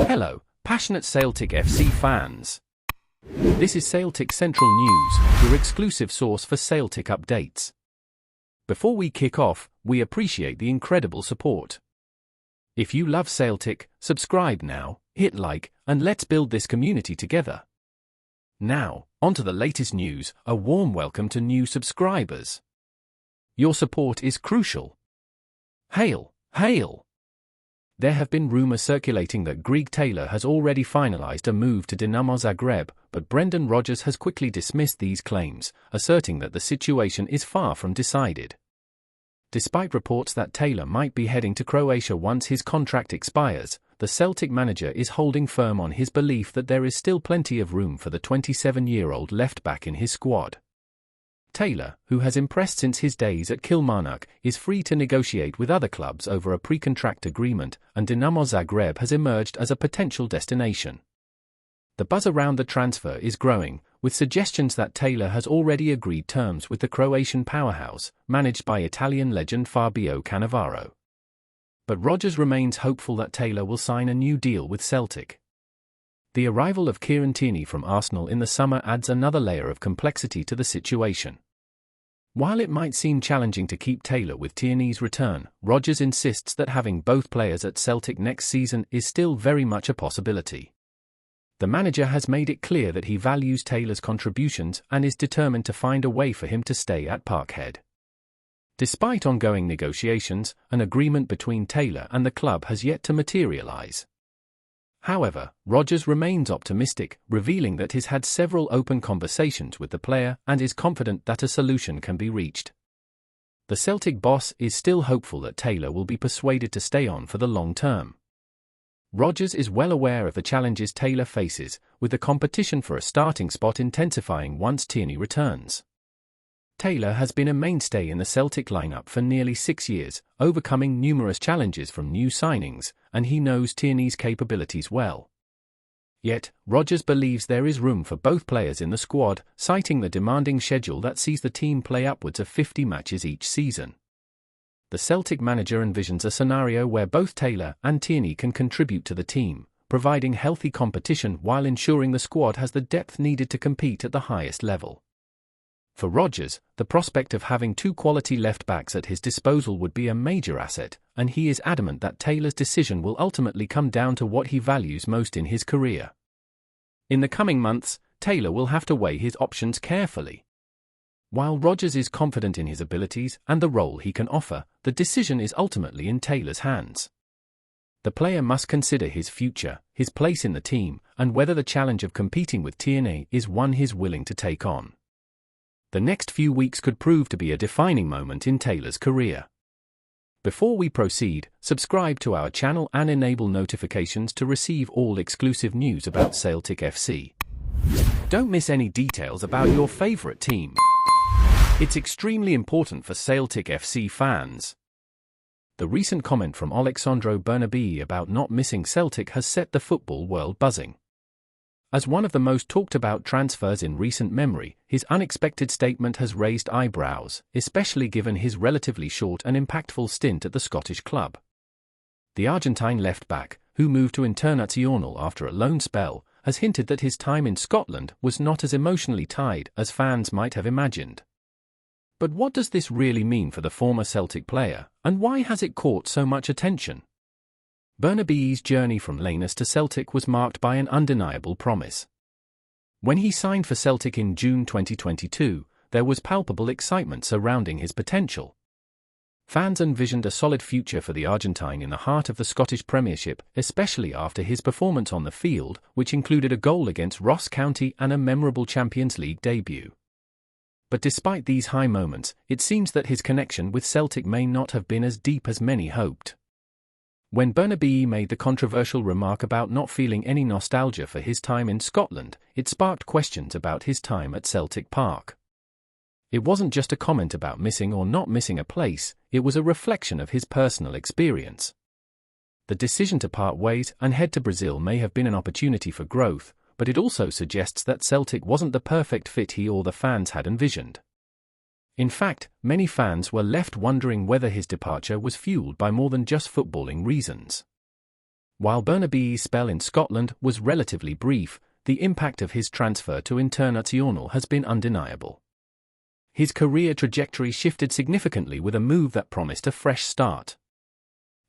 Hello, passionate Celtic FC fans. This is Celtic Central News, your exclusive source for Celtic updates. Before we kick off, we appreciate the incredible support. If you love Celtic, subscribe now, hit like, and let's build this community together. Now, onto the latest news. A warm welcome to new subscribers. Your support is crucial. Hail, hail! There have been rumours circulating that Greg Taylor has already finalised a move to Dinamo Zagreb, but Brendan Rodgers has quickly dismissed these claims, asserting that the situation is far from decided. Despite reports that Taylor might be heading to Croatia once his contract expires, the Celtic manager is holding firm on his belief that there is still plenty of room for the 27-year-old left-back in his squad. Taylor, who has impressed since his days at Kilmarnock, is free to negotiate with other clubs over a pre-contract agreement, and Dinamo Zagreb has emerged as a potential destination. The buzz around the transfer is growing, with suggestions that Taylor has already agreed terms with the Croatian powerhouse, managed by Italian legend Fabio Cannavaro. But Rodgers remains hopeful that Taylor will sign a new deal with Celtic. The arrival of Kieran Tierney from Arsenal in the summer adds another layer of complexity to the situation. While it might seem challenging to keep Taylor with Tierney's return, Rodgers insists that having both players at Celtic next season is still very much a possibility. The manager has made it clear that he values Taylor's contributions and is determined to find a way for him to stay at Parkhead. Despite ongoing negotiations, an agreement between Taylor and the club has yet to materialise. However, Rodgers remains optimistic, revealing that he's had several open conversations with the player and is confident that a solution can be reached. The Celtic boss is still hopeful that Taylor will be persuaded to stay on for the long term. Rodgers is well aware of the challenges Taylor faces, with the competition for a starting spot intensifying once Tierney returns. Taylor has been a mainstay in the Celtic lineup for nearly 6 years, overcoming numerous challenges from new signings, and he knows Tierney's capabilities well. Yet, Rodgers believes there is room for both players in the squad, citing the demanding schedule that sees the team play upwards of 50 matches each season. The Celtic manager envisions a scenario where both Taylor and Tierney can contribute to the team, providing healthy competition while ensuring the squad has the depth needed to compete at the highest level. For Rodgers, the prospect of having two quality left-backs at his disposal would be a major asset, and he is adamant that Taylor's decision will ultimately come down to what he values most in his career. In the coming months, Taylor will have to weigh his options carefully. While Rodgers is confident in his abilities and the role he can offer, the decision is ultimately in Taylor's hands. The player must consider his future, his place in the team, and whether the challenge of competing with Tierney is one he's willing to take on. The next few weeks could prove to be a defining moment in Taylor's career. Before we proceed, subscribe to our channel and enable notifications to receive all exclusive news about Celtic FC. Don't miss any details about your favourite team. It's extremely important for Celtic FC fans. The recent comment from Alexandro BERNABEI about not missing Celtic has set the football world buzzing. As one of the most talked-about transfers in recent memory, his unexpected statement has raised eyebrows, especially given his relatively short and impactful stint at the Scottish club. The Argentine left-back, who moved to Internazionale after a loan spell, has hinted that his time in Scotland was not as emotionally tied as fans might have imagined. But what does this really mean for the former Celtic player, and why has it caught so much attention? BERNABEI's journey from Lanus to Celtic was marked by an undeniable promise. When he signed for Celtic in June 2022, there was palpable excitement surrounding his potential. Fans envisioned a solid future for the Argentine in the heart of the Scottish Premiership, especially after his performance on the field, which included a goal against Ross County and a memorable Champions League debut. But despite these high moments, it seems that his connection with Celtic may not have been as deep as many hoped. When BERNABEI made the controversial remark about not feeling any nostalgia for his time in Scotland, it sparked questions about his time at Celtic Park. It wasn't just a comment about missing or not missing a place, it was a reflection of his personal experience. The decision to part ways and head to Brazil may have been an opportunity for growth, but it also suggests that Celtic wasn't the perfect fit he or the fans had envisioned. In fact, many fans were left wondering whether his departure was fueled by more than just footballing reasons. While BERNABEI's spell in Scotland was relatively brief, the impact of his transfer to Internazionale has been undeniable. His career trajectory shifted significantly with a move that promised a fresh start.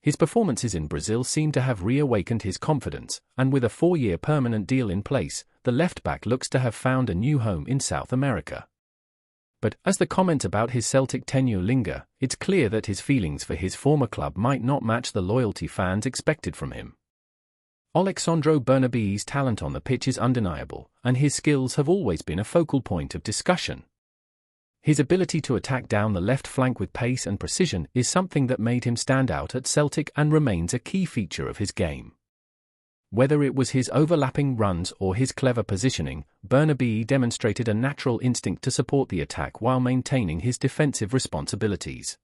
His performances in Brazil seem to have reawakened his confidence, and with a 4-year permanent deal in place, the left-back looks to have found a new home in South America. But, as the comments about his Celtic tenure linger, it's clear that his feelings for his former club might not match the loyalty fans expected from him. Alexandro Bernabei's talent on the pitch is undeniable, and his skills have always been a focal point of discussion. His ability to attack down the left flank with pace and precision is something that made him stand out at Celtic and remains a key feature of his game. Whether it was his overlapping runs or his clever positioning, Bernabei demonstrated a natural instinct to support the attack while maintaining his defensive responsibilities.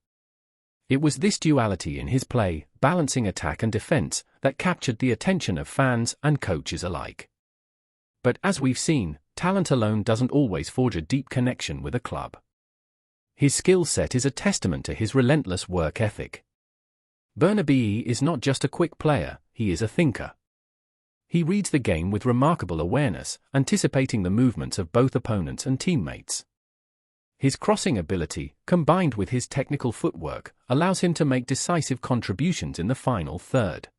It was this duality in his play, balancing attack and defense, that captured the attention of fans and coaches alike. But as we've seen, talent alone doesn't always forge a deep connection with a club. His skill set is a testament to his relentless work ethic. Bernabei is not just a quick player, he is a thinker. He reads the game with remarkable awareness, anticipating the movements of both opponents and teammates. His crossing ability, combined with his technical footwork, allows him to make decisive contributions in the final third.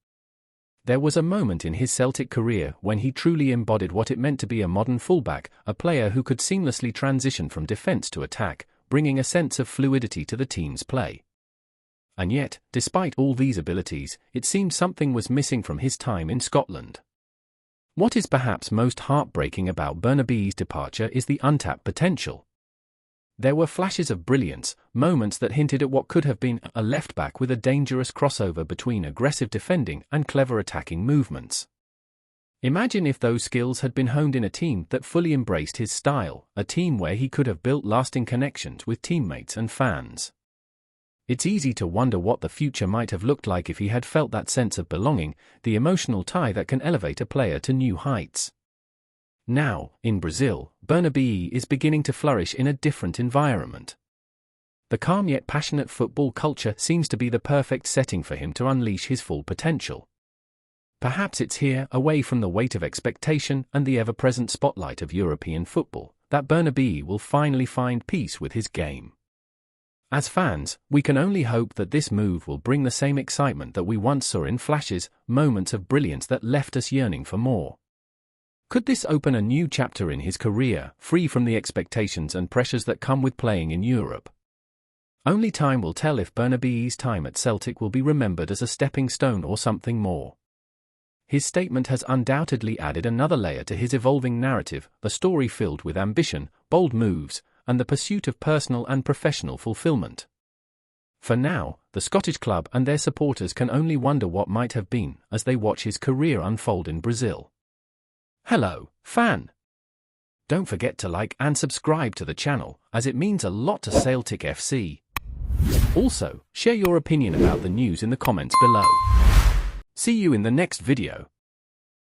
There was a moment in his Celtic career when he truly embodied what it meant to be a modern fullback, a player who could seamlessly transition from defense to attack, bringing a sense of fluidity to the team's play. And yet, despite all these abilities, it seemed something was missing from his time in Scotland. What is perhaps most heartbreaking about Bernabei's departure is the untapped potential. There were flashes of brilliance, moments that hinted at what could have been a left-back with a dangerous crossover between aggressive defending and clever attacking movements. Imagine if those skills had been honed in a team that fully embraced his style, a team where he could have built lasting connections with teammates and fans. It's easy to wonder what the future might have looked like if he had felt that sense of belonging, the emotional tie that can elevate a player to new heights. Now, in Brazil, Bernabei is beginning to flourish in a different environment. The calm yet passionate football culture seems to be the perfect setting for him to unleash his full potential. Perhaps it's here, away from the weight of expectation and the ever-present spotlight of European football, that Bernabei will finally find peace with his game. As fans, we can only hope that this move will bring the same excitement that we once saw in flashes, moments of brilliance that left us yearning for more. Could this open a new chapter in his career, free from the expectations and pressures that come with playing in Europe? Only time will tell if Bernabei's time at Celtic will be remembered as a stepping stone or something more. His statement has undoubtedly added another layer to his evolving narrative, a story filled with ambition, bold moves, and the pursuit of personal and professional fulfillment. For now, the Scottish club and their supporters can only wonder what might have been as they watch his career unfold in Brazil. Hello, fan! Don't forget to like and subscribe to the channel, as it means a lot to Celtic FC. Also, share your opinion about the news in the comments below. See you in the next video.